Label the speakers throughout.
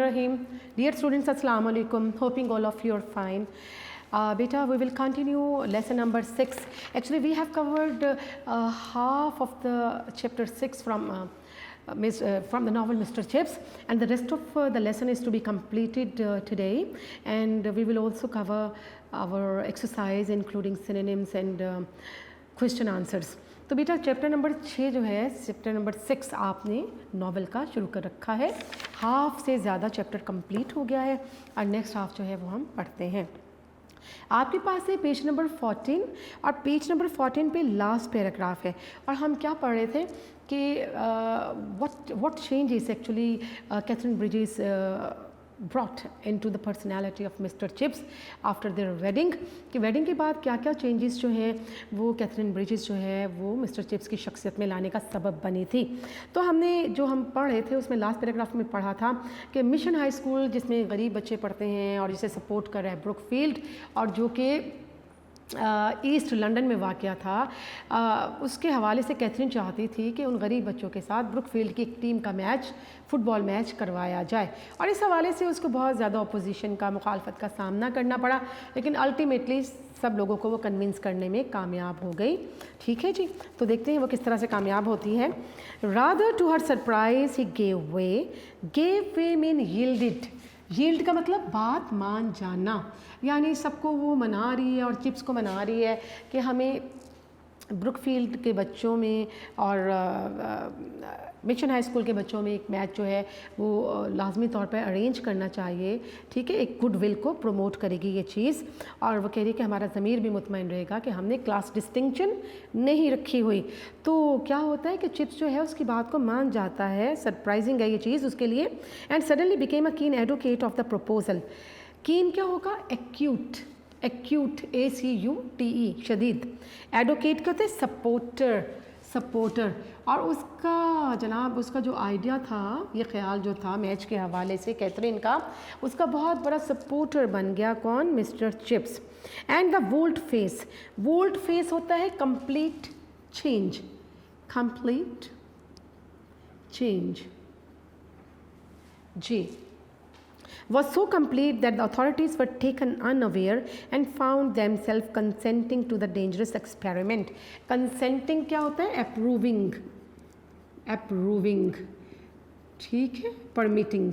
Speaker 1: Rahim. Dear students, Assalamu alaikum. Hoping all of you are fine. Beta, we will continue lesson number 6. Actually, we have covered half of the chapter 6 from the novel Mr. Chips, and the rest of the lesson is to be completed today, and we will also cover our exercise including synonyms and question answers. तो बेटा chapter number 6 जो है, chapter number 6 आपने novel का शुरू कर रखा है. हाफ से ज़्यादा चैप्टर कंप्लीट हो गया है और नेक्स्ट हाफ जो है वो हम पढ़ते हैं. आपके पास है पेज नंबर 14 और पेज नंबर 14 पे लास्ट पैराग्राफ है और हम क्या पढ़ रहे थे कि what changes actually Catherine Bridges brought into the personality of Mr. Chips after their wedding, कि वेडिंग के बाद क्या क्या चेंजेस जो हैं वो कैथरीन ब्रिजेस जो है वो मिस्टर चिप्स की शख्सियत में लाने का सबब बनी थी. तो हमने जो हम पढ़ रहे थे उसमें लास्ट पैराग्राफ में पढ़ा था कि मिशन हाई स्कूल जिसमें गरीब बच्चे पढ़ते हैं और जिसे सपोर्ट कर रहा है ब्रुकफील्ड और जो कि ईस्ट लंदन में वाक़या था, उसके हवाले से कैथरीन चाहती थी कि उन गरीब बच्चों के साथ ब्रुकफील्ड की एक टीम का मैच, फुटबॉल मैच करवाया जाए और इस हवाले से उसको बहुत ज़्यादा अपोजिशन का, मुखालफत का सामना करना पड़ा, लेकिन अल्टीमेटली सब लोगों को वो कन्विंस करने में कामयाब हो गई. ठीक है जी, तो देखते हैं वो किस तरह से कामयाब होती है. Rather to her surprise he gave way mean yielded. Yield का मतलब बात मान जाना, यानी सबको वो मना रही है और चिप्स को मना रही है कि हमें ब्रुकफील्ड के बच्चों में और मिशन हाई स्कूल के बच्चों में एक मैच जो है वो लाजमी तौर पर अरेंज करना चाहिए. ठीक है, एक गुड विल को प्रमोट करेगी ये चीज़ और वो कह रही है कि हमारा ज़मीर भी मुतमईन रहेगा कि हमने क्लास डिस्टिंक्शन नहीं रखी हुई. तो क्या होता है कि चिप्स जो है उसकी बात को मान जाता है, सरप्राइजिंग है ये चीज़ उसके लिए. एंड सडनली बिकेम अ कीन एडवोकेट ऑफ द प्रपोजल. कीन क्या होगा? एक्यूट, ACUTE, शदीद. एडवोकेट कहते हैं सपोर्टर. और उसका जनाब उसका जो आइडिया था, ये ख्याल जो था मैच के हवाले से कैथरीन का, उसका बहुत बड़ा सपोर्टर बन गया. कौन? Mister Chips. And the volte face होता है कंप्लीट चेंज जी. was so complete that the authorities were taken unaware and found themselves consenting to the dangerous experiment. Consenting क्या होता है? approving. ठीक है, permitting.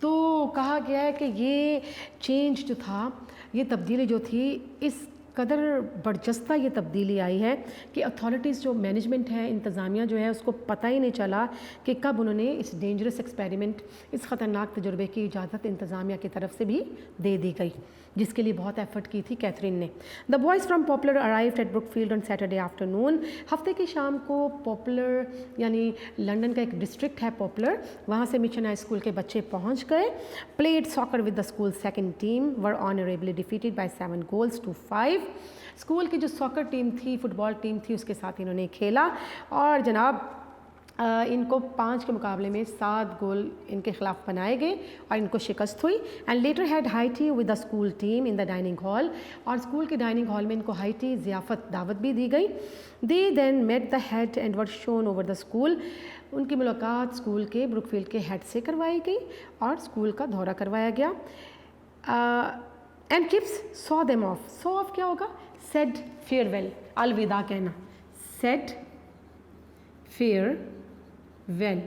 Speaker 1: तो कहा गया है कि ये चेंज जो था, ये तब्दीली जो थी, इस कदर बरजस्ता ये तब्दीली आई है कि अथॉरिटीज़ जो मैनेजमेंट है, इंतज़ामिया जो है, उसको पता ही नहीं चला कि कब उन्होंने इस डेंजरस एक्सपेरिमेंट, इस ख़तरनाक तजुर्बे की इजाज़त इंतज़ामिया की तरफ से भी दे दी गई, जिसके लिए बहुत एफर्ट की थी कैथरीन ने. The boys from popular arrived at Brookfield on Saturday afternoon. हफ्ते की शाम को पॉपुलर, यानी लंदन का एक डिस्ट्रिक्ट है पॉपुलर, वहाँ से मिशन हाई स्कूल के बच्चे पहुँच गए. Played soccer with the school second team, were honourably defeated by 7 goals to 5. School की जो सॉकर टीम थी, फुटबॉल टीम थी, उसके साथ इन्होंने खेला और जनाब इनको 5 के मुकाबले में 7 गोल इनके खिलाफ बनाए गए और इनको शिकस्त हुई. And later had high tea with the school team in the dining hall. और स्कूल के डाइनिंग हॉल में इनको हाई टी ज़ियाफ़त दावत भी दी गई. They then met the head and were shown over the school. उनकी मुलाकात स्कूल के ब्रुकफील्ड के हेड से करवाई गई और स्कूल का दौरा करवाया गया. And chips saw them of. Saw of क्या होगा? सेड फेयरवेल, अलविदा कहना. Said farewell.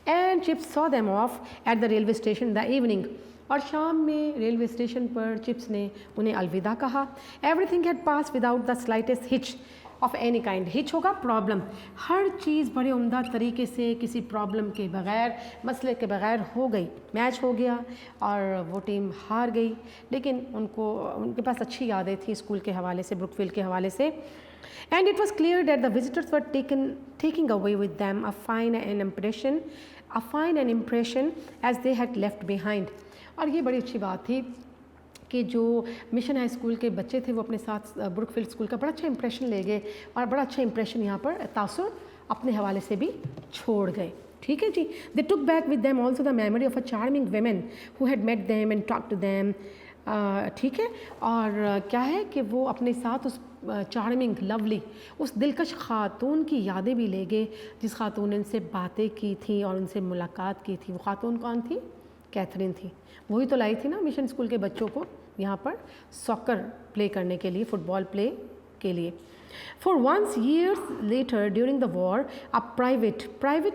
Speaker 1: And chips saw them of at the railway station the evening. और शाम में रेलवे स्टेशन पर चिप्स ने उन्हें अलविदा कहा. Everything had pass without the slightest hitch of any kind. Hitch होगा प्रॉब्लम. हर चीज़ बड़े उम्दा तरीके से, किसी प्रॉब्लम के बग़ैर, मसले के बग़ैर हो गई. मैच हो गया और वो टीम हार गई, लेकिन उनके पास अच्छी यादें थी स्कूल के हवाले से, ब्रुकफील्ड के हवाले से. And it was clear that the visitors were taking away with them a fine an impression as they had left behind. और ये बड़ी अच्छी बात थी कि जो मिशन हाई स्कूल के बच्चे थे वो अपने साथ ब्रुकफील्ड स्कूल का बड़ा अच्छा इंप्रेशन ले गए और बड़ा अच्छा इंप्रेशन यहाँ पर तासुर अपने हवाले से भी छोड़ गए. ठीक है जी. They took back with them also the memory of a charming women who had met them and talk to them ठीक है। और क्या है कि वो अपने साथ उस चार्मिंग लवली उस दिलकश ख़ातून की यादें भी ले गए जिस ख़ातून ने उनसे बातें की थी और उनसे मुलाकात की थी। वो ख़ातून कौन थी? कैथरीन थी। वही तो लाई थी ना मिशन स्कूल के बच्चों को यहाँ पर सॉकर प्ले करने के लिए, फुटबॉल प्ले के लिए। For once years later during the war, a private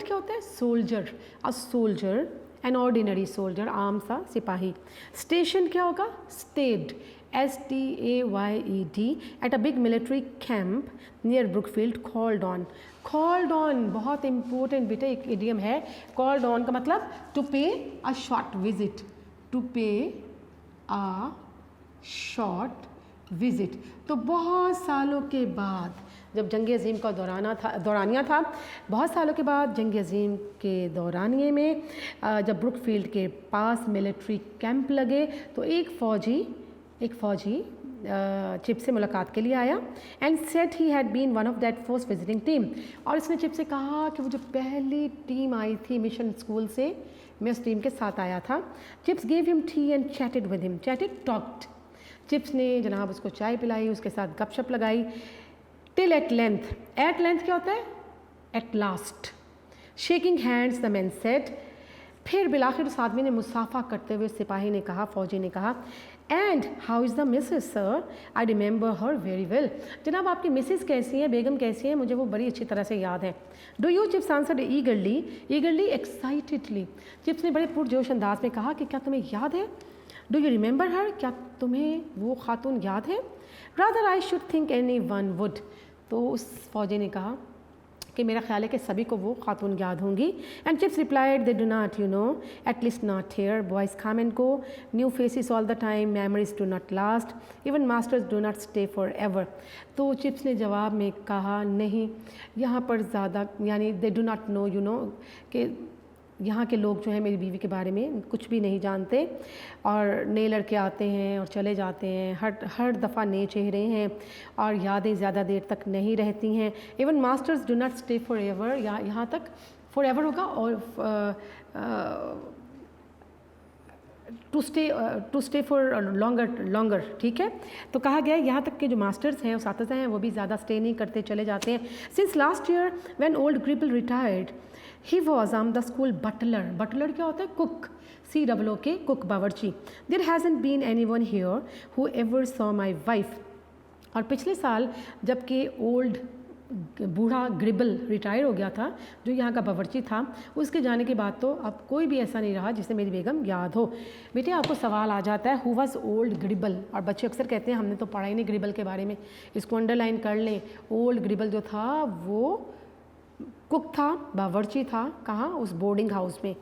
Speaker 1: क्या होता है? Soldier, a soldier, an ordinary soldier, आम सा सिपाही। स्टेशन क्या होगा? stayed, STAYED, at a big military camp near Brookfield, called on बहुत important बेटा एक idiom है। called on का मतलब to pay a short visit, to pay a short visit. तो बहुत सालों के बाद जब जंग अज़ीम का दौरानिया था, बहुत सालों के बाद जंग अज़ीम के दौरानिए में जब ब्रुकफील्ड के पास मिलिट्री कैंप लगे तो एक फ़ौजी चिप से मुलाकात के लिए आया and said he had been one of that first visiting team. और इसने चिप से कहा कि वो जो पहली टीम आई थी मिशन स्कूल से, मैं उस टीम के साथ आया था। Chips gave him T and chatted with him, talked. Chips ने जनाब उसको चाय पिलाई, उसके साथ गपशप लगाई। टिल एट लेंथ क्या होता है? At last. Shaking hands the man said, फिर बिलाखिर उस आदमी ने मुसाफा करते हुए सिपाही ने कहा, फौजी ने कहा, and how is the Mrs sir, I remember her very well. जनाब आपकी मिसेस कैसी हैं, बेगम कैसी हैं, मुझे वो बड़ी अच्छी तरह से याद है। Do you? Chips answered ईगरली excitedly. Chips ने बड़े पुरजोश अंदाज में कहा कि क्या तुम्हें याद है? डू यू रिमेंबर हर, क्या तुम्हें वो खातून याद है? Rather I should think any one would. तो उस फौजी ने कहा कि मेरा ख्याल है कि सभी को वो खातून याद होंगी। And chips replied, they do not, you know, at least not here, boys come and go, new faces all the time, memories do not last, even masters do not stay for ever. तो chips ने जवाब में कहा, नहीं, यहाँ पर ज़्यादा यानी they do not know, you know, कि यहाँ के लोग जो हैं मेरी बीवी के बारे में कुछ भी नहीं जानते और नए लड़के आते हैं और चले जाते हैं, हर दफ़ा नए चेहरे हैं और यादें ज़्यादा देर तक नहीं रहती हैं। Even masters do not stay for ever, यहाँ तक फॉर एवर होगा और टू स्टे फॉर लॉन्गर, ठीक है। तो कहा गया यहाँ तक के जो मास्टर्स हैं, उस्ताद हैं, वो भी ज़्यादा स्टे नहीं करते, चले जाते हैं। Since last year when old Gribble retired, he was the school butler क्या होता है? कुक, COOK, कुक, बावर्ची। There hasn't been anyone here who ever saw my wife. और पिछले साल जबकि ओल्ड बूढ़ा ग्रिबल रिटायर हो गया था, जो यहाँ का बावर्ची था, उसके जाने के बाद तो अब कोई भी ऐसा नहीं रहा जिसे मेरी बेगम याद हो। बेटे आपको सवाल आ जाता है, हु वाज ओल्ड ग्रिबल, और बच्चे अक्सर कहते हैं हमने तो पढ़ा ही नहीं ग्रिबल के बारे में, इसको अंडरलाइन कर लें। ओल्ड ग्रिबल जो था वो कुक था, बावर्ची था, कहाँ? उस बोर्डिंग हाउस में,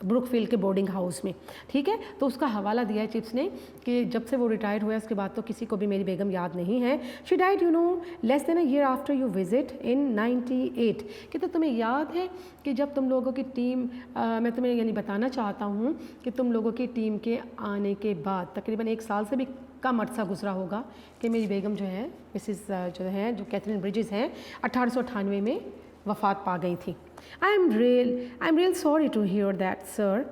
Speaker 1: ब्रुकफील्ड के बोर्डिंग हाउस में, ठीक है। तो उसका हवाला दिया है चिप्स ने कि जब से वो रिटायर्ड हुआ उसके बाद तो किसी को भी मेरी बेगम याद नहीं है। She died, you know, less than a year after you visit in 98। कि तो तुम्हें याद है कि जब तुम लोगों की टीम, मैं तुम्हें यानी बताना चाहता हूँ कि तुम लोगों की टीम के आने के बाद तकरीबन 1 साल से भी कम अर्सा गुजरा होगा कि मेरी बेगम जो है, मिसिस जो कैथरीन ब्रिजेस हैं, 1898 में वफ़ात पा गई थी। I am real sorry to hear that sir.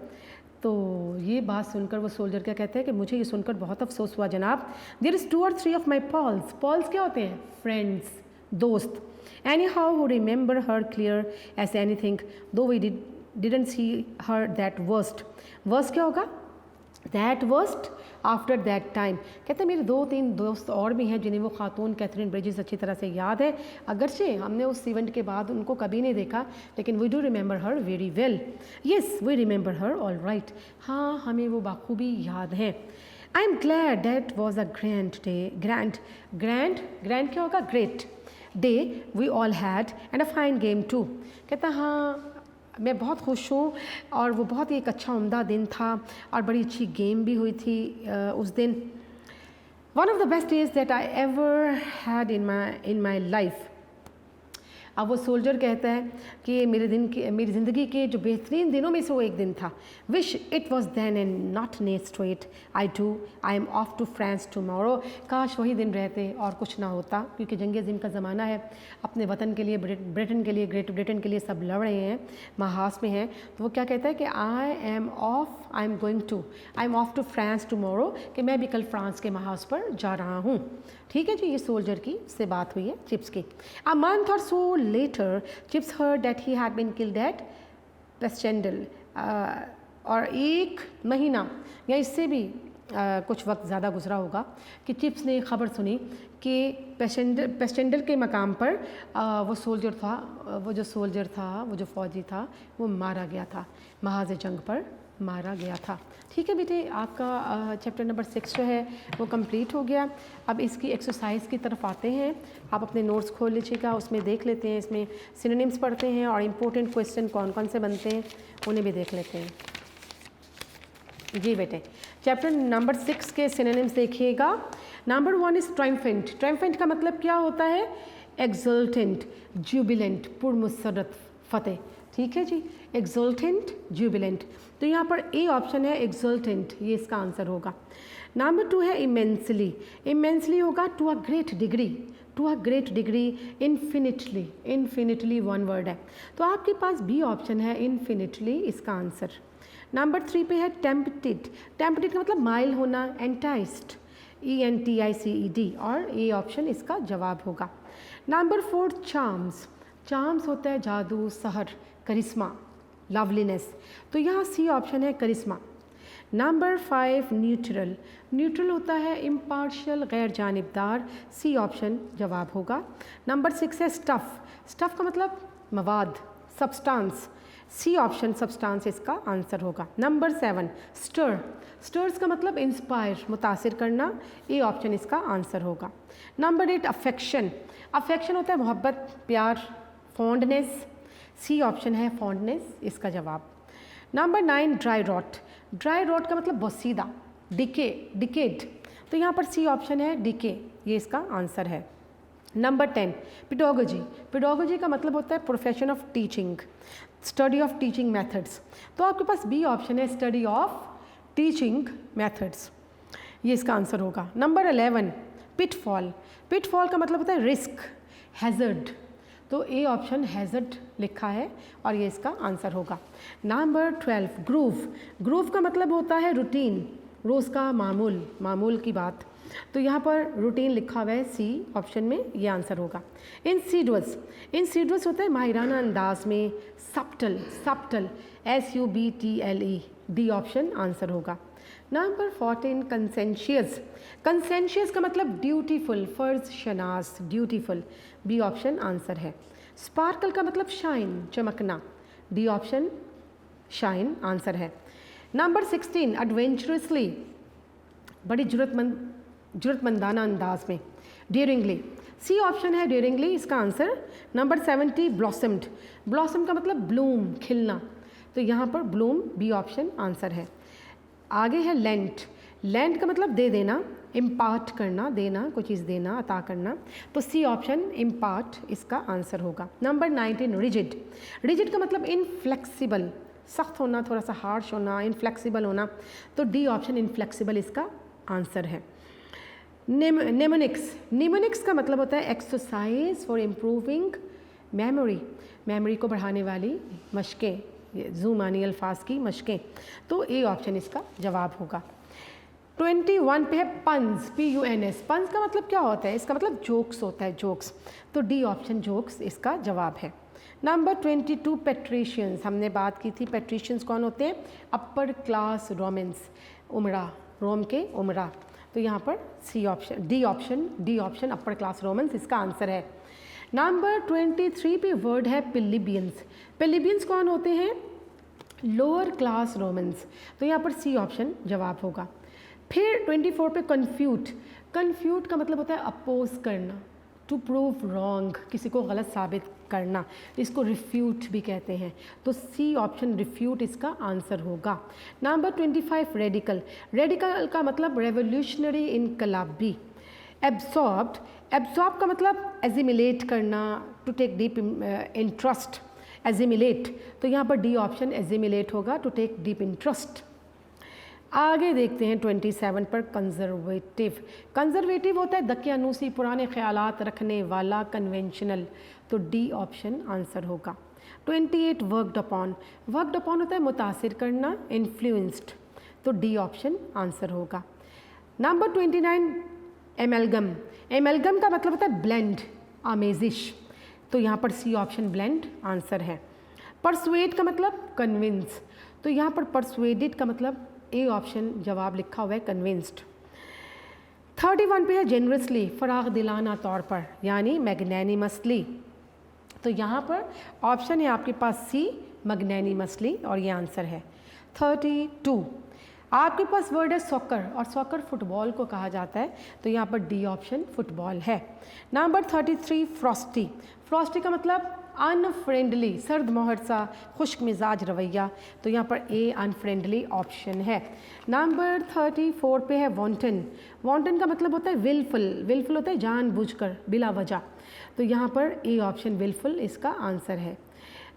Speaker 1: तो ये बात सुनकर वो सोल्जर क्या कहते हैं कि मुझे ये सुनकर बहुत अफसोस हुआ जनाब। There is 2 or 3 of my pals क्या होते हैं? फ्रेंड्स, दोस्त। Anyhow who remember her clear as anything though we didn't see her that worst क्या होगा? That worst after that time. कहते हैं मेरे 2-3 दोस्त और भी हैं जिन्हें वो खातून कैथरीन ब्रिजेस अच्छी तरह से याद है, अगरचे हमने उस इवेंट के बाद उनको कभी नहीं देखा, लेकिन we do remember her very well. Yes we remember her all right. हाँ, हमें वो बाखूबी याद है। I am glad that was a grand day, grand क्या होगा? Great day we all had and a fine game too. कहता हाँ मैं बहुत खुश हूँ और वो बहुत ही एक अच्छा उम्दा दिन था और बड़ी अच्छी गेम भी हुई थी उस दिन। One of the best days that I ever had in my life. अब वो सोल्जर कहता है कि मेरी ज़िंदगी के जो बेहतरीन दिनों में से वो एक दिन था। Wish it was then and not next to it, I am off to France tomorrow. काश वही दिन रहते और कुछ ना होता, क्योंकि जंग अज़ीम का ज़माना है, अपने वतन के लिए, ब्रिटेन के लिए, ग्रेट ब्रिटेन के लिए सब लड़ रहे हैं, महास में हैं। तो वो क्या कहता है कि I am off to France tomorrow, कि मैं भी कल फ्रांस के महास पर जा रहा हूँ। ठीक है जी, ये सोल्जर की से बात हुई है चिप्स की। अ मंथ और so later Chips heard that he had been killed at Passchendaele. और एक महीना या इससे भी कुछ वक्त ज़्यादा गुजरा होगा कि चिप्स ने खबर सुनी कि पेस्टेंडल के मकाम पर वो जो फ़ौजी था वो मारा गया था, महाज़ जंग पर मारा गया था। ठीक है बेटे, आपका चैप्टर नंबर 6 जो है वो कंप्लीट हो गया। अब इसकी एक्सरसाइज की तरफ आते हैं। आप अपने नोट्स खोल लीजिएगा, उसमें देख लेते हैं, इसमें सिनोनिम्स पढ़ते हैं और इम्पोर्टेंट क्वेश्चन कौन कौन से बनते हैं उन्हें भी देख लेते हैं। जी बेटे, चैप्टर नंबर 6 के सिनोनिम्स देखिएगा। Number 1 is triumphant. ट्रायम्फेंट का मतलब क्या होता है? एक्सल्टेंट, जुबिलेंट, पुरमुसरत, फतेह। ठीक है जी, एक्सल्टेंट, जुबिलेंट। तो यहाँ पर ए ऑप्शन है एक्सल्टेंट, ये इसका आंसर होगा। नंबर 2 है इमेंसली। इमेंसली होगा to a great degree, to a great degree, infinitely. Infinitely one word है, तो आपके पास बी ऑप्शन है इन्फिनिटली इसका आंसर। नंबर 3 पे है टेम्पटेड। टेम्पटेड का मतलब माइल होना, एंटाइस्ड, ENTICED, और ए ऑप्शन इसका जवाब होगा। Number 4 charms. चार्म्स होता है जादू, सहर, करिश्मा, लवलीनेस, तो यहाँ सी ऑप्शन है करिश्मा। Number 5 neutral. न्यूट्रल होता है इम्पार्शियल, गैर जानिबदार, सी ऑप्शन जवाब होगा। नंबर 6 है स्टफ़। स्टफ़ का मतलब मवाद, सब्सटेंस, सी ऑप्शन सब्सटेंस इसका आंसर होगा। Number 7 stir. स्टर्स का मतलब इंस्पायर, मुतासिर करना, ए ऑप्शन इसका आंसर होगा। Number 8 affection. अफेक्शन होता है मोहब्बत, प्यार, फॉन्डनेस, सी ऑप्शन है फॉन्डनेस इसका जवाब। Number 9 dry rot. Dry rot का मतलब बोसीदा, डिकेड, तो यहाँ पर सी ऑप्शन है डिके, ये इसका आंसर है। Number 10 pedagogy. पेडागोजी का मतलब होता है profession of teaching, study of teaching methods, तो आपके पास बी ऑप्शन है स्टडी ऑफ टीचिंग मेथड्स, ये इसका आंसर होगा। Number 11 pitfall. पिटफॉल का मतलब होता है रिस्क, हैज़र्ड, तो ए ऑप्शन हैज़र्ड लिखा है और ये इसका आंसर होगा। Number 12 groove. ग्रूव का मतलब होता है रूटीन, रोज़ का मामूल की बात, तो यहाँ पर रूटीन लिखा हुआ है, सी ऑप्शन में ये आंसर होगा। इंसीडुअस। इंसीडुअस होता है माहिराना अंदाज में, subtle, SUBTLE, D option answer होगा। Number 14 conscientious. कंसेंशियस का मतलब ड्यूटीफुल, फ़र्ज शनास, ड्यूटीफुल, बी ऑप्शन आंसर है। स्पार्कल का मतलब शाइन, चमकना, डी ऑप्शन शाइन आंसर है। नंबर 16 एडवेंचरसली, बड़ी जुरतमंदाना अंदाज में, डेयरिंगली, सी ऑप्शन है डेयरिंगली इसका आंसर। Number 70 blossomed. ब्लॉसम का मतलब ब्लूम, खिलना, तो यहाँ पर ब्लूम, बी ऑप्शन आंसर है। आगे है लेंट। लेंट का मतलब दे देना, इम्पार्ट करना, देना, कोई चीज़ देना, अता करना, तो सी ऑप्शन इम्पार्ट इसका आंसर होगा। Number 19 rigid. रिजिड का मतलब इनफ्लेक्सिबल, सख्त होना, थोड़ा सा हार्श होना, इनफ्लेक्सिबल होना, तो डी ऑप्शन इनफ्लेक्सिबल इसका आंसर है। नेमोनिक्स। निमोनिक्स का मतलब होता है exercise for improving memory, memory को बढ़ाने वाली मशकें, ज़ुमानी अल्फाज की मशकें, तो ए ऑप्शन इसका जवाब होगा। 21 पे है पन्स, PUNS। पन्स का मतलब क्या होता है? इसका मतलब जोक्स होता है, जोक्स, तो डी ऑप्शन जोक्स इसका जवाब है। नंबर 22 पेट्रिशियंस। हमने बात की थी पेट्रिशियंस कौन होते हैं? अपर क्लास रोमन्स, उमरा, रोम के उमरा, तो यहाँ पर C option, D option upper class romans इसका आंसर है। नंबर 23 पे वर्ड है पिलिबियंस। पिलिबियंस कौन होते हैं? लोअर क्लास रोमन्स, तो यहाँ पर सी ऑप्शन जवाब होगा। फिर 24 पे कन्फ्यूट। कन्फ्यूट का मतलब होता है अपोज करना, टू प्रूव रॉन्ग, किसी को गलत साबित करना, इसको रिफ्यूट भी कहते हैं, तो सी ऑप्शन रिफ्यूट इसका आंसर होगा। Number 25 radical. रेडिकल का मतलब रेवोल्यूशनरी, इनकलाबी। एब्सॉर्ब्ड। एब्सॉर्ब का मतलब एजिमिलेट करना, टू टेक डीप इंटरेस्ट, एजिमिलेट, तो यहाँ पर डी ऑप्शन एजिमिलेट होगा, टू टेक डीप इंटरेस्ट। आगे देखते हैं 27 पर कंजर्वेटिव। कंजर्वेटिव होता है दकियानूसी, पुराने ख्यालात रखने वाला, कन्वेंशनल, तो डी ऑप्शन आंसर होगा। 28 वर्कड अपॉन, वर्कड अपॉन होता है मुतासिर करना, इन्फ्लुएंस्ड, तो डी ऑप्शन आंसर होगा। नंबर 29 एमेलगम, एमेलगम का मतलब होता है ब्लेंड, आमेजिश, तो यहाँ पर सी ऑप्शन ब्लेंड आंसर है। परसुएड का मतलब कन्विंस, तो यहाँ पर परसुएडेड का मतलब ए ऑप्शन जवाब लिखा हुआ है, कन्विंस्ड। 31 पे है जेनरसली, फराग दिलाना तौर पर, यानी मैग्नैनिमसली, तो यहाँ पर ऑप्शन है आपके पास सी मैग्नैनिमसली, और ये आंसर है। 32 आपके पास वर्ड है सॉकर, और सॉकर फुटबॉल को कहा जाता है, तो यहाँ पर डी ऑप्शन फुटबॉल है। नंबर 33 फ्रॉस्टी, फ्रॉस्टी का मतलब अनफ्रेंडली, सर्द मोहर सा, खुश्क मिजाज रवैया, तो यहाँ पर ए अनफ्रेंडली ऑप्शन है। नंबर 34 पे है वॉन्टन, वॉन्टन का मतलब होता है विलफुल, विलफुल होता है जानबूझकर, बिला वजह, तो यहाँ पर ए ऑप्शन विलफुल इसका आंसर है।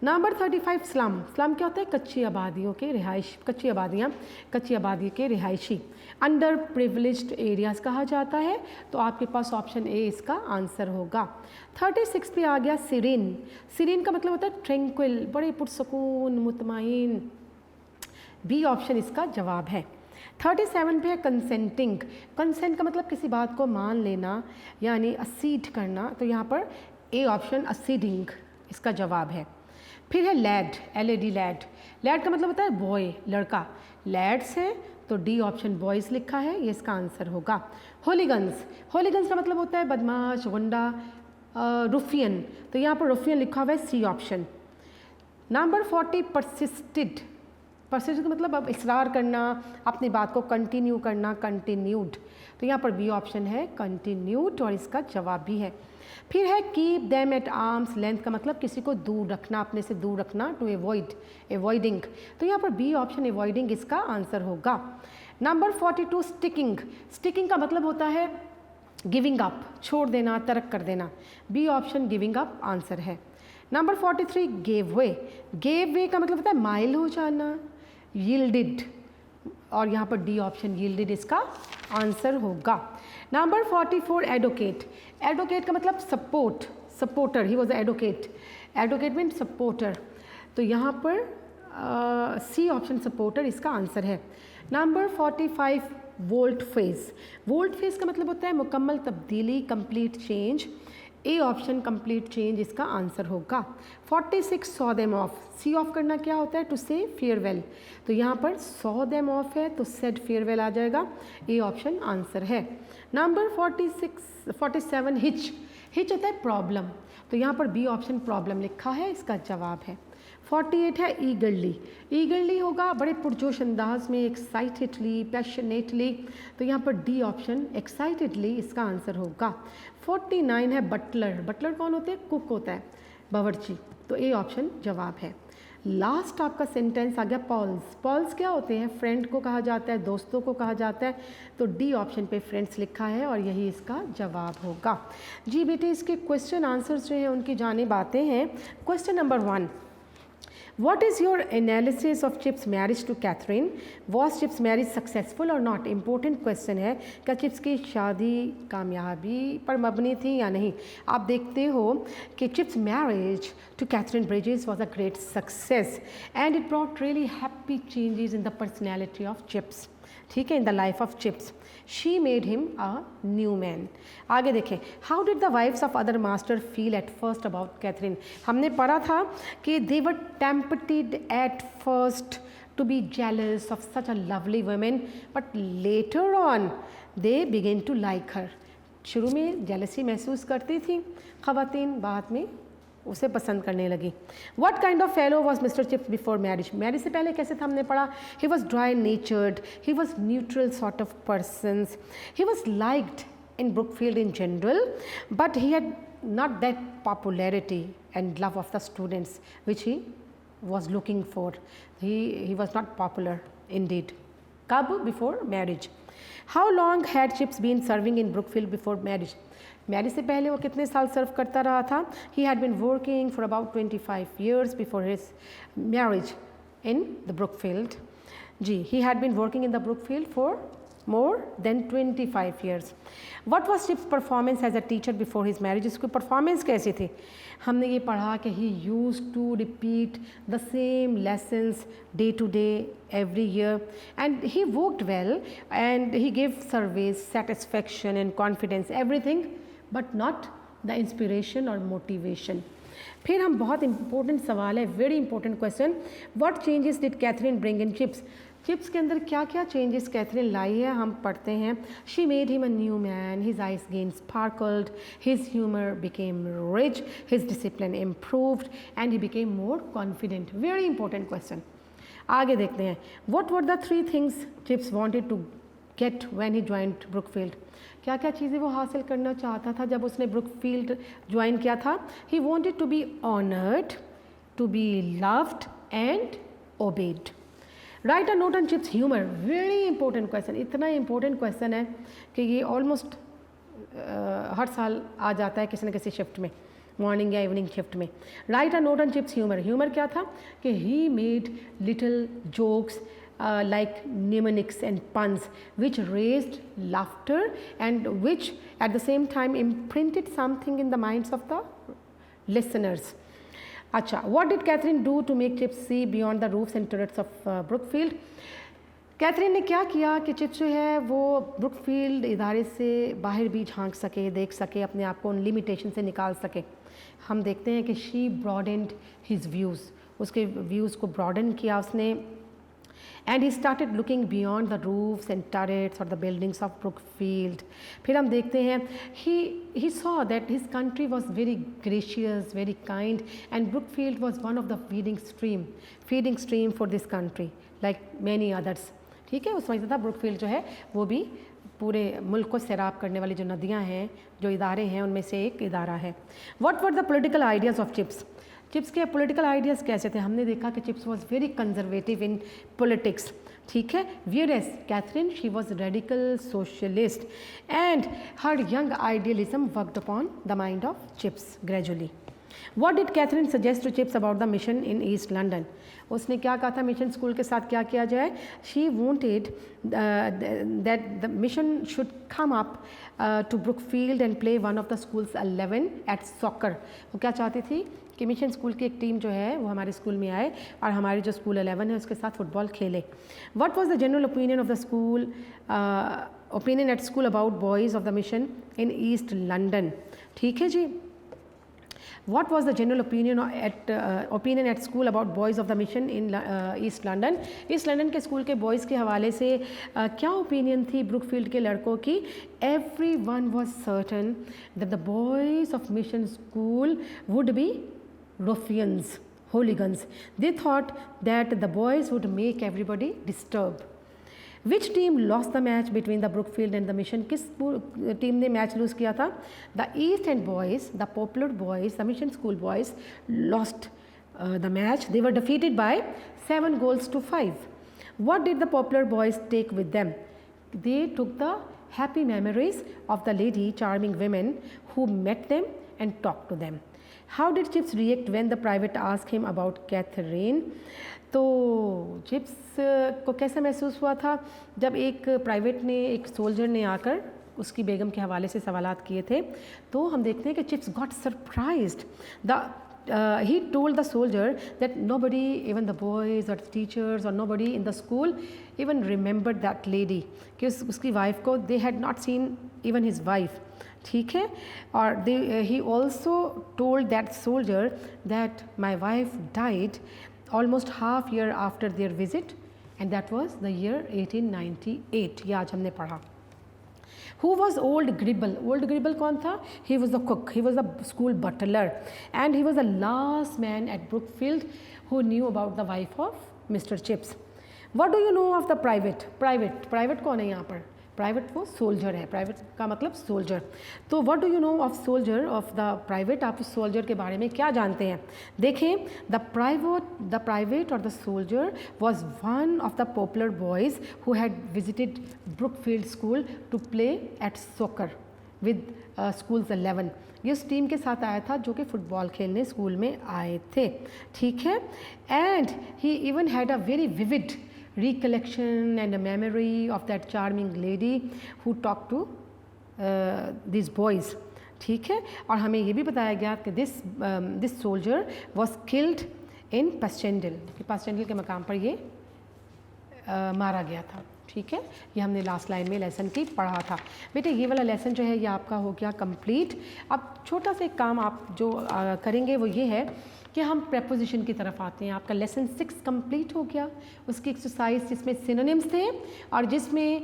Speaker 1: नंबर 35 स्लम, स्लम क्या होता है कच्ची आबादियों के रिहाइश, कच्ची आबादियाँ, कच्ची आबादी के रिहायशी, अंडर प्रिविलेज्ड एरियाज़ कहा जाता है, तो आपके पास ऑप्शन ए इसका आंसर होगा। 36 पे आ गया सीरीन, सीरीन का मतलब होता है ट्रैंक्विल, बड़े पुरसकून, मुतमईन, बी ऑप्शन इसका जवाब है। 37 पे है कंसेंटिंग, कंसेंट का मतलब किसी बात को मान लेना, यानी असीड करना, तो यहाँ पर ए ऑप्शन असीडिंग इसका जवाब है। फिर है लैड, LAD लैड, लैड का मतलब होता है बॉय, लड़का, लैड्स है, तो डी ऑप्शन बॉयज़ लिखा है, ये इसका आंसर होगा। होलीगन्स, होलीगन्स का मतलब होता है बदमाश, गुंडा, रुफियन, तो यहाँ पर रुफियन लिखा हुआ है, C option. Number 40 persisted, persisted का मतलब अब इसरार करना, अपनी बात को कंटिन्यू करना, कंटिन्यूड, तो यहाँ पर बी ऑप्शन है कंटिन्यूड, और इसका जवाब भी है। फिर है keep them at arms length का मतलब किसी को दूर रखना, अपने से दूर रखना, टू एवॉइड, एवॉइडिंग, तो यहाँ पर बी ऑप्शन एवॉइडिंग इसका आंसर होगा। नंबर 42 स्टिकिंग, स्टिकिंग का मतलब होता है गिविंग अप, छोड़ देना, तर्क कर देना, B option giving up answer है। Number 43 gave way, gave way का मतलब होता है माइल हो जाना, यील्डेड, और यहाँ पर डी ऑप्शन यील्डेड इसका आंसर होगा। नंबर 44 एडवोकेट, एडवोकेट का मतलब support, supporter, he was advocate, advocate mean supporter, तो यहाँ पर सी ऑप्शन सपोर्टर इसका आंसर है। Number 45 volte face, volte face का मतलब होता है मुकम्मल तब्दीली, complete change, A option complete change इसका आंसर होगा। 46 saw them off, see off करना क्या होता है टू से फेयरवेल, तो यहाँ पर सॉ देम ऑफ है, तो सेड फेयरवेल आ जाएगा, ए ऑप्शन आंसर है। नंबर 47 हिच, हिच होता है प्रॉब्लम, तो यहाँ पर बी ऑप्शन प्रॉब्लम लिखा है, इसका जवाब है। 48 है ईगरली, ईगरली होगा बड़े पुरजोश अंदाज में, एक्साइटेडली, पैशनेटली, तो यहाँ पर डी ऑप्शन एक्साइटेडली इसका आंसर होगा। 49 है बटलर, बटलर कौन होते हैं, कुक होता है, बावर्ची, तो ए ऑप्शन जवाब है। लास्ट आपका सेंटेंस आ गया पॉल्स, पॉल्स क्या होते हैं, फ्रेंड को कहा जाता है, दोस्तों को कहा जाता है, तो डी ऑप्शन पे फ्रेंड्स लिखा है, और यही इसका जवाब होगा। जी बेटे, इसके क्वेश्चन आंसर्स जो हैं उनकी जानिब आते हैं। Question number 1, What is your analysis of Chip's marriage to Catherine? Was Chip's marriage successful or not? Important question है, क्या चिप्स की शादी कामयाबी पर मबनी थी या नहीं। आप देखते हो कि Chips marriage to Katherine Bridges was a great success and it brought really happy changes in the personality of Chips, ठीक है, in the life of Chips. She made him a new man. आगे देखें, how did the wives of other master feel at first about Catherine. हमने पढ़ा था कि they were tempted at first to be jealous of such a lovely women, but later on they begin to like her. शुरू में jealousy महसूस करती थी ख़वातीन, बाद में उसे पसंद करने लगी। What kind of fellow was mister chips before marriage, marriage से पहले कैसे था हमने पढ़ा। He was dry नेचर्ड, he was neutral sort of persons, he was liked in Brookfield in general, but he had not that popularity and love of the students which he was looking for. He was not popular indeed. कब? Before marriage. How long had Chips been serving in Brookfield before marriage? Marriage से पहले वो कितने साल serve करता रहा था? He had been working for about 25 years before his marriage in the Brookfield. जी, he had been working in the Brookfield for more than 25 years. What was Chip's performance as a teacher before his marriage? इसकी performance कैसी थी? हमने ये पढ़ा कि he used to repeat the same lessons day to day every year and he worked well and he gave service, satisfaction and confidence, everything but not the inspiration or motivation. फिर हम बहुत important सवाल है, very important question, what changes did Katherine bring in Chips? Chips के अंदर क्या क्या changes Catherine लाई है, हम पढ़ते हैं। She made him a new man, his eyes gain sparkled, his humour became rich, his discipline improved and he became more confident. Very important question. आगे देखते हैं, what were the 3 things Chips wanted to get when he joined Brookfield? क्या क्या चीज़ें वो हासिल करना चाहता था जब उसने ब्रुकफील्ड ज्वाइन किया था? He wanted to be honoured, to be loved and obeyed. Write a note on Chips humour. Very important question, इतना इंपॉर्टेंट क्वेश्चन है कि ये ऑलमोस्ट हर साल आ जाता है किसी न किसी शिफ्ट में, मॉर्निंग या इवनिंग शिफ्ट में। Right a note on Chips humour. Humour क्या था कि he made little jokes like mnemonics and puns which raised laughter and which at the same time imprinted something in the minds of the listeners. अच्छा, what did Catherine do to make Chips see beyond the roofs and turrets of Brookfield? Katherine ने क्या किया कि chips जो है वो Brookfield इदारे से बाहर भी झांक सके, देख सके, अपने आप को उन लिमिटेशन से निकाल सके। हम देखते हैं कि शी ब्रॉडेंड हिज व्यूज़, उसके व्यूज़ को ब्रॉडन किया उसने। And he started looking beyond the roofs and turrets or the buildings of Brookfield. फिर हम देखते हैं he saw that his country was very gracious, very kind, and Brookfield was one of the feeding stream for this country, like many others. ठीक है, उस समझता था Brookfield जो है वो भी पूरे मुल्क को सैराब करने वाली जो नदियाँ हैं, जो इदारे हैं, उनमें से एक इदारा है। What were the political ideas of Chips? Chips के पॉलिटिकल आइडियाज़ कैसे थे? हमने देखा कि Chips was very conservative in politics, ठीक है। Whereas Catherine she was radical socialist and her young idealism worked upon the mind of Chips gradually. What did Catherine suggest to Chips about the mission in East London? उसने क्या कहा था mission school के साथ क्या किया जाए? She wanted that the mission should come up to Brookfield and play one of the school's 11 at soccer. वो क्या चाहती थी कि मिशन स्कूल की एक टीम जो है वो हमारे स्कूल में आए और हमारी जो स्कूल 11 है उसके साथ फुटबॉल खेले। What was the general opinion of the school opinion at school about boys of the mission in East London? ठीक है जी। What was the general opinion at school about boys of the mission in East London? East London के school के boys के हवाले से क्या opinion थी Brookfield के लड़कों की? Everyone was certain that the boys of mission school would be ruffians, hooligans. They thought that the boys would make everybody disturb. Which team lost the match between the Brookfield and the Mission? किस team ने match loose किया था? The East End boys, the popular boys, the Mission School boys lost the match. They were defeated by 7-5. What did the popular boys take with them? They took the happy memories of the lady charming women who met them and talked to them. How did Chips react when the private asked him about Catherine? तो chips को कैसा महसूस हुआ था जब एक private ने, एक सोल्जर ने आकर उसकी बेगम के हवाले से सवालात किए थे? तो हम देखते हैं कि chips got surprised. He told the soldier that nobody, even the boys or the teachers or nobody in the school even remembered that lady, कि उसकी वाइफ को they had not seen even his wife, ठीक है। और he also told that soldier that my wife died almost half year after their visit and that was the year 1898। ये आज हमने पढ़ा। Who was Old Gribble? Old Gribble कौन था? He was the cook, he was the school butler and he was the last man at Brookfield who knew about the wife of Mr. Chips. What do you know of the private? Private कौन है यहाँ पर? Private वो soldier है, private का मतलब soldier. तो what do you know of soldier of the private, आप उस सोल्जर के बारे में क्या जानते हैं? देखें, द प्राइवेट और the soldier was one of the popular boys who had visited Brookfield school to play at soccer with schools 11। ये उस टीम के साथ आया था जो कि फ़ुटबॉल खेलने स्कूल में आए थे, ठीक है। And he even had a very vivid recollection and a memory of that charming lady who talked to these boys, ठीक है। और हमें ये भी बताया गया कि this soldier was killed in Passchendaele, कि पास्चेंडल के मकाम पर ये मारा गया था, ठीक है। ये हमने लास्ट लाइन में लेसन की पढ़ा था। बेटे ये वाला लेसन जो है ये आपका हो गया कंप्लीट। अब छोटा सा एक काम आप जो करेंगे वो ये है कि हम प्रेपोजिशन की तरफ आते हैं। आपका लेसन 6 कंप्लीट हो गया, उसकी एक्सरसाइज जिसमें सिनोनिम्स थे और जिसमें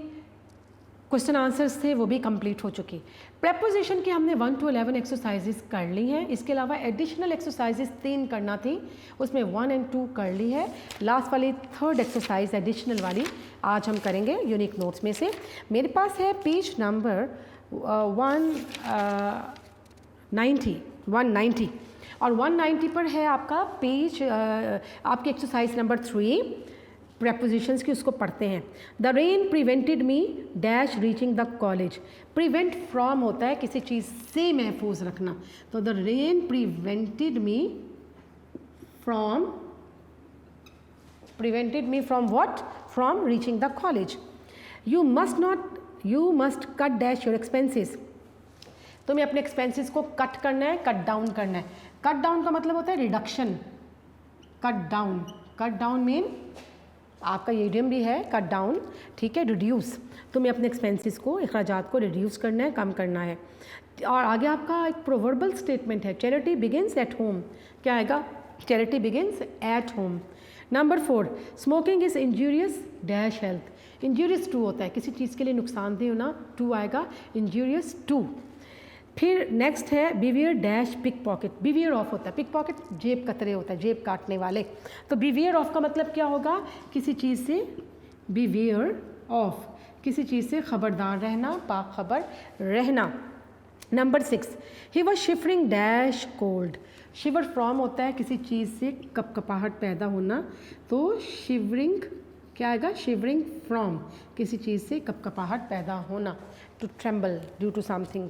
Speaker 1: क्वेश्चन आंसर्स थे वो भी कंप्लीट हो चुकी। प्रेपोजिशन की हमने 1 to 11 एक्सरसाइजेस कर ली हैं। इसके अलावा एडिशनल एक्सरसाइजेस 3 करना थी, उसमें 1 and 2 कर ली है। लास्ट वाली 3rd एक्सरसाइज एडिशनल वाली आज हम करेंगे यूनिक नोट्स में से। मेरे पास है पेज नंबर 190 और 190 पर है आपका पेज आपकी एक्सरसाइज नंबर 3 प्रेपोजिशंस की, उसको पढ़ते हैं। The rain prevented me dash reaching the college. Prevent from होता है किसी चीज़ से महफूज रखना, तो the rain prevented me from what? From reaching the college. You must cut dash your expenses. तुम्हें अपने एक्सपेंसेस को कट करना है, कट डाउन करना है। कट डाउन का मतलब होता है रिडक्शन। कट डाउन मीन आपका ये इडियम भी है कट डाउन, ठीक है। रिड्यूस, तुम्हें अपने एक्सपेंसेस को, अखराजात को रिड्यूस करना है, कम करना है। और आगे आपका एक प्रोवर्बल स्टेटमेंट है, चैरिटी बिगिंस एट होम। क्या आएगा? Charity begins at home. Number 4, smoking is injurious dash health. Injurious to होता है, किसी चीज़ के लिए नुकसानदेह होना, टू आएगा, इंजूरियस टू। फिर नेक्स्ट है बिवियर डैश पिक पॉकेट। बिवियर ऑफ होता है, पिक पॉकेट जेब कतरे होता है, जेब काटने वाले। तो बिवियर ऑफ का मतलब क्या होगा? किसी चीज़ से, बिवियर ऑफ किसी चीज़ से खबरदार रहना, बाखबर रहना। Number 6, he was shivering dash cold. Shiver from होता है किसी चीज़ से कपकपाहट पैदा होना, तो शिवरिंग क्या आएगा? शिवरिंग फ्रॉम किसी चीज़ से कपकपाहट पैदा होना, to tremble due to something,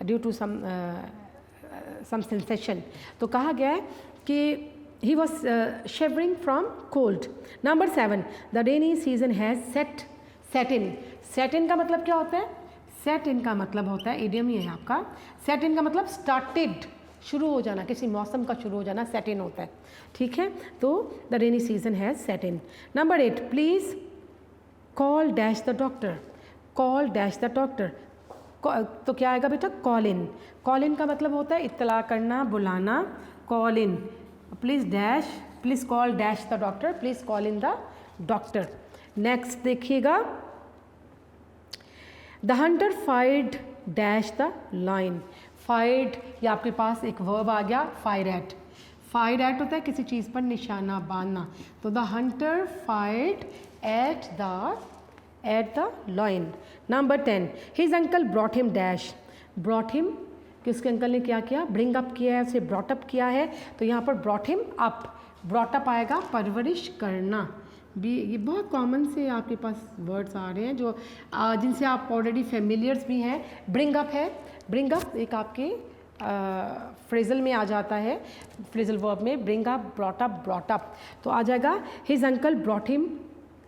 Speaker 1: due to some sensation. तो कहा गया है कि he was shivering from cold. Number 7, the rainy season has set in. Set in का मतलब क्या होता है? सेट इन का मतलब होता है, इडियम ही है आपका। सेट इन का मतलब स्टार्टेड, शुरू हो जाना, किसी मौसम का शुरू हो जाना सेट इन होता है, ठीक है। तो the rainy season has set in. Number 8, please call dash the doctor. Call dash the doctor, तो क्या आएगा बेटा? Call in. कॉल इन का मतलब होता है इत्तला करना, बुलाना। Call in, please call dash the doctor, please call in the doctor. Next देखिएगा, the hunter fired dash the line. Fired, या आपके पास एक वर्ब आ गया फायर एट। फायर एट होता है किसी चीज़ पर निशाना बांधना, तो the hunter fired at the line. Number 10, his uncle brought him dash. Brought him कि उसके अंकल ने क्या किया? ब्रिंग अप किया है, उसे ब्रॉट अप किया है, तो यहाँ पर brought him up. Brought up आएगा परवरिश करना भी। ये बहुत कॉमन से आपके पास वर्ड्स आ रहे हैं जो जिनसे आप ऑलरेडी फेमिलियर्स भी हैं। ब्रिंग अप है, ब्रिंग अप एक आपके फ्रेजल में आ जाता है, फ्रेजल वर्ब में ब्रिंग अप, ब्रॉट अप, तो आ जाएगा his uncle brought him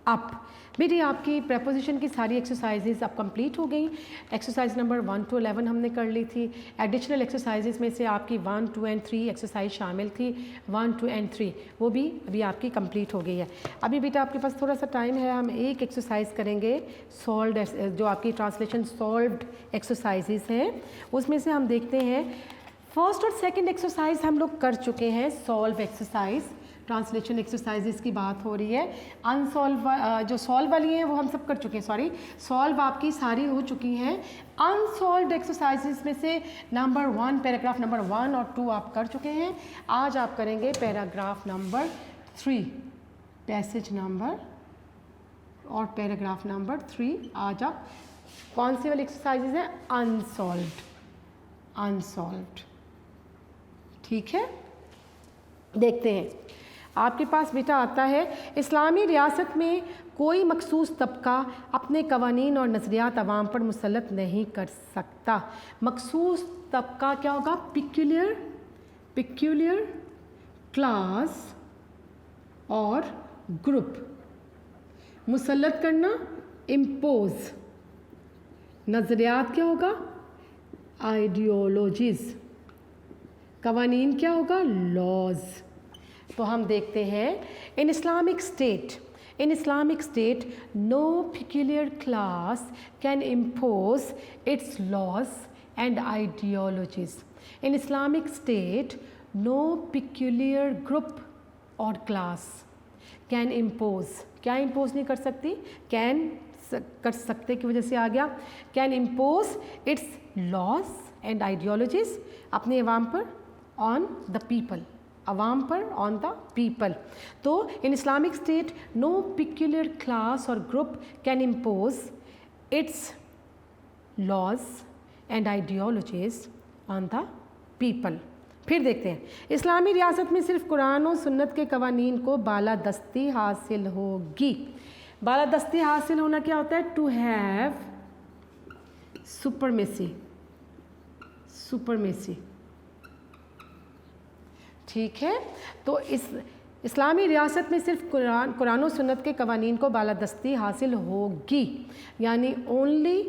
Speaker 1: up. बेटी आपकी प्रेपोजिशन की सारी एक्सरसाइजेज अब कंप्लीट हो गई। एक्सरसाइज नंबर 1 to 11 हमने कर ली थी। एडिशनल एक्सरसाइजेज में से आपकी 1, 2 and 3 एक्सरसाइज शामिल थी। 1, 2 and 3 वो भी अभी आपकी कंप्लीट हो गई है। अभी बेटा आपके पास थोड़ा सा टाइम है, हम एक एक्सरसाइज करेंगे सॉल्व्ड, जो आपकी ट्रांसलेशन सॉल्व्ड एक्सरसाइजेज हैं उसमें से हम देखते हैं। फर्स्ट और सेकेंड एक्सरसाइज हम लोग कर चुके हैं। सॉल्व एक्सरसाइज, ट्रांसलेशन एक्सरसाइजेस की बात हो रही है। अनसॉल्व जो सॉल्व वाली हैं वो हम सब कर चुके हैं, सॉरी सॉल्व आपकी सारी हो चुकी हैं। अनसॉल्व्ड एक्सरसाइजेस में से नंबर 1 पैराग्राफ नंबर 1 और 2 आप कर चुके हैं। आज आप करेंगे पैराग्राफ नंबर 3, पैसेज नंबर और पैराग्राफ नंबर 3 आज आप कौन सी वाली एक्सरसाइजेज हैं? Unsolved, unsolved. ठीक है, देखते हैं। आपके पास बेटा आता है, इस्लामी रियासत में कोई मखसूस तबका अपने कवानीन और नज़रियात अवाम पर मुसल्लत नहीं कर सकता। मखसूस तबका क्या होगा? Peculiar, peculiar class or group. मुसल्लत करना, इम्पोज। नज़रियात क्या होगा? आइडियोलॉजीज़। कवानीन क्या होगा? लॉज। तो हम देखते हैं, in Islamic state no peculiar class can impose its laws and ideologies. In Islamic state no peculiar group or class can impose, क्या impose नहीं कर सकती? can कर सकते की वजह से आ गया, can impose its laws and ideologies अपने अवाम पर, on the people, अवाम पर, ऑन द पीपल। तो in Islamic state no peculiar class or group can impose its laws and ideologies on the people. फिर देखते हैं, इस्लामी रियासत में सिर्फ कुरान और सुन्नत के कवानीन को बालादस्ती हासिल होगी। बालादस्ती हासिल होना क्या होता है? To have supremacy, supremacy. ठीक है, तो इस इस्लामी रियासत में सिर्फ कुरान और सुन्नत के कवानीन को बालादस्ती हासिल होगी, यानी only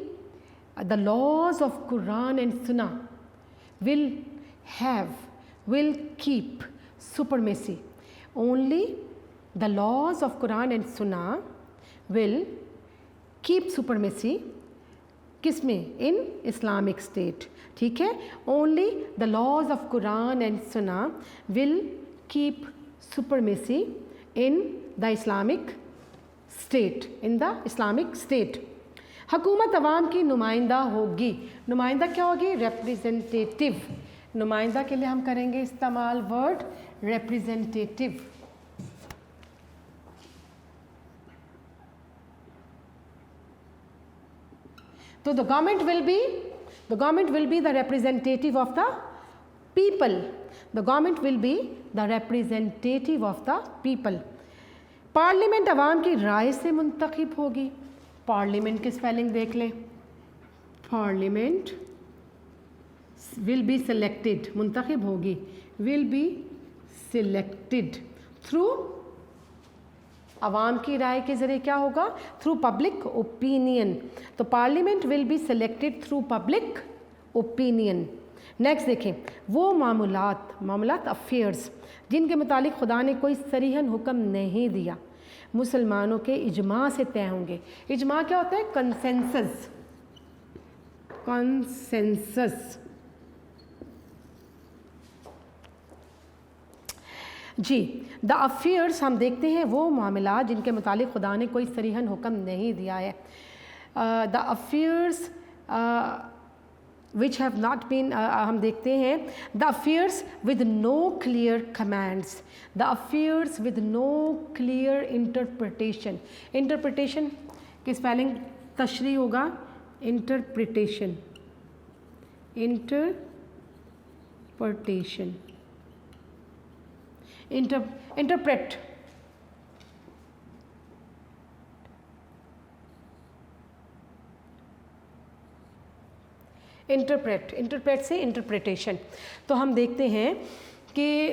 Speaker 1: the laws of Quran and Sunnah will keep supremacy. Only the laws of Quran and Sunnah will keep supremacy, किसमें? In Islamic State. ठीक है, only the laws of Quran and Sunnah will keep supremacy in the Islamic State, in the Islamic State. हुकूमत अवाम की नुमाइंदा होगी। नुमाइंदा क्या होगी? रिप्रेजेंटेटिव। नुमाइंदा के लिए हम करेंगे इस्तेमाल word representative. So the government will be the representative of the people. The government will be the representative of the people. Parliament अवाम की राय से मुंतखब होगी। पार्लियामेंट की स्पेलिंग देख लें। पार्लियामेंट विल बी सिलेक्टेड, मुंतखब होगी, विल बी सिलेक्टेड थ्रू, अवाम की राय के ज़रिए क्या होगा? Through public opinion. तो parliament will be selected through public opinion. Next देखें, वो मामलात अफेयर्स जिनके मुतालिक खुदा ने कोई सरीहन हुक्म नहीं दिया, मुसलमानों के इजमा से तय होंगे। इजमा क्या होता है? Consensus, consensus. जी, द अफेयर्स हम देखते हैं वो मामला जिनके मुतालिक खुदा ने कोई सरीहन हुक्म नहीं दिया है। The affairs which have not been, हम देखते हैं the affairs with no clear commands, the affairs with no clear interpretation. Interpretation की स्पेलिंग तशरी होगा इंटरप्रिटेशन, इंटरप्रिटेशन, इंटरप्रेट। इंटरप्रेट से इंटरप्रिटेशन। तो हम देखते हैं कि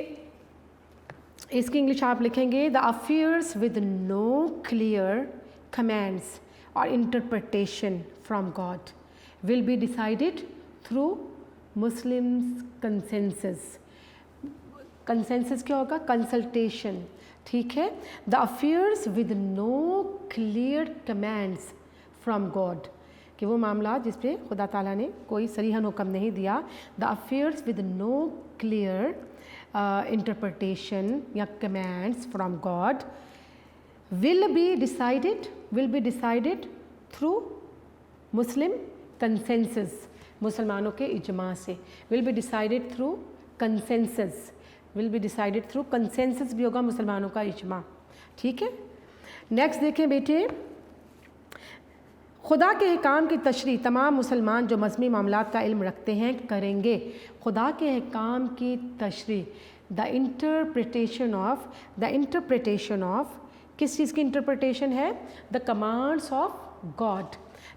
Speaker 1: इसकी इंग्लिश आप लिखेंगे the affairs with no clear commands or interpretation from God will be decided through Muslims consensus. Consensus क्या होगा? कंसल्टेशन। ठीक है, the affairs with no clear commands from God, कि वो मामला जिस पे खुदा ताला ने कोई सरीहन हुक्म नहीं दिया। The affairs with no clear interpretation या commands from God will be decided through Muslim consensus, मुसलमानों के इजमा से। Will be decided through consensus, will be decided through consensus भी होगा मुसलमानों का इजमा। ठीक है, नेक्स्ट देखें बेटे, खुदा के अहकाम की तशरीह तमाम मुसलमान जो मज़हबी मामलात का इल्म रखते हैं करेंगे। खुदा के अहकाम की तशरीह, द इंटरप्रिटेशन ऑफ किस चीज़ की इंटरप्रिटेशन है? The commands of God.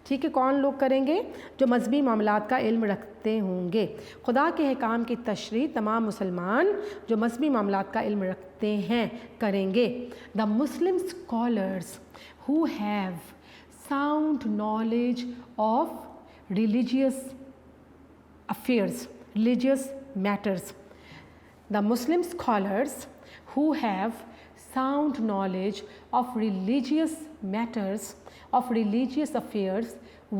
Speaker 1: ठीक है, कौन लोग करेंगे? जो मज़हबी मामलात का इल्म रखते होंगे। खुदा के अहकाम की तशरीह तमाम मुसलमान जो मज़हबी मामलात का इल्म रखते हैं करेंगे। The Muslim scholars who have sound knowledge of religious affairs, religious matters. The Muslim scholars who have sound knowledge of religious matters, of religious affairs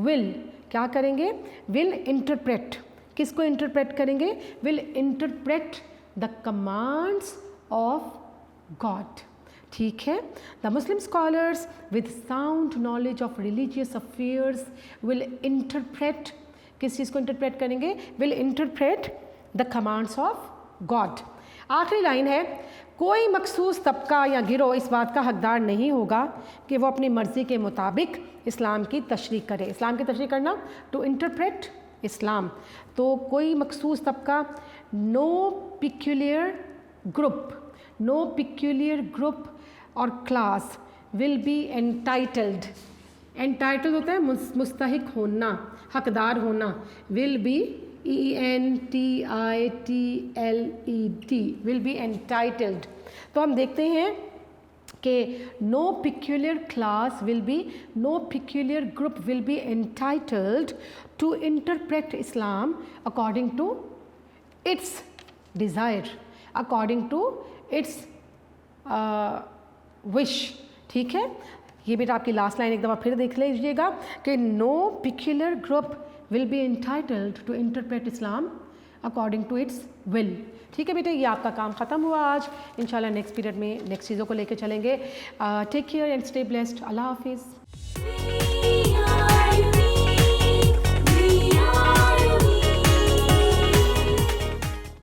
Speaker 1: will क्या करेंगे? Will interpret, किसको interpret करेंगे? Will interpret the commands of God. ठीक है, the Muslim scholars with sound knowledge of religious affairs will interpret, किस चीज़ को interpret करेंगे? Will interpret the commands of God. आखिरी लाइन है, कोई मखसूस तबका या गिरोह इस बात का हकदार नहीं होगा कि वो अपनी मर्ज़ी के मुताबिक इस्लाम की तशरीह करे। इस्लाम की तशरीह करना, टू इंटरप्रेट इस्लाम। तो कोई मखसूस तबका, नो पिक्यूलियर ग्रुप और class will be entitled. Entitled होता है मुस्तहिक होना, हकदार होना। Will be ENTITLED, will be entitled. तो हम देखते हैं कि no peculiar class will be, no peculiar group will be entitled to interpret Islam according to its desire, according to its wish. ठीक है, ये बेटा आपकी लास्ट लाइन एक दफ़ा फिर देख लीजिएगा कि no peculiar group will be entitled to interpret Islam according to its will. ठीक है बेटे, ये आपका काम ख़त्म हुआ आज। इंशाल्लाह नेक्स्ट पीरियड में नेक्स्ट चीज़ों को लेकर चलेंगे। Take care and stay blessed. अल्लाह हाफिज़।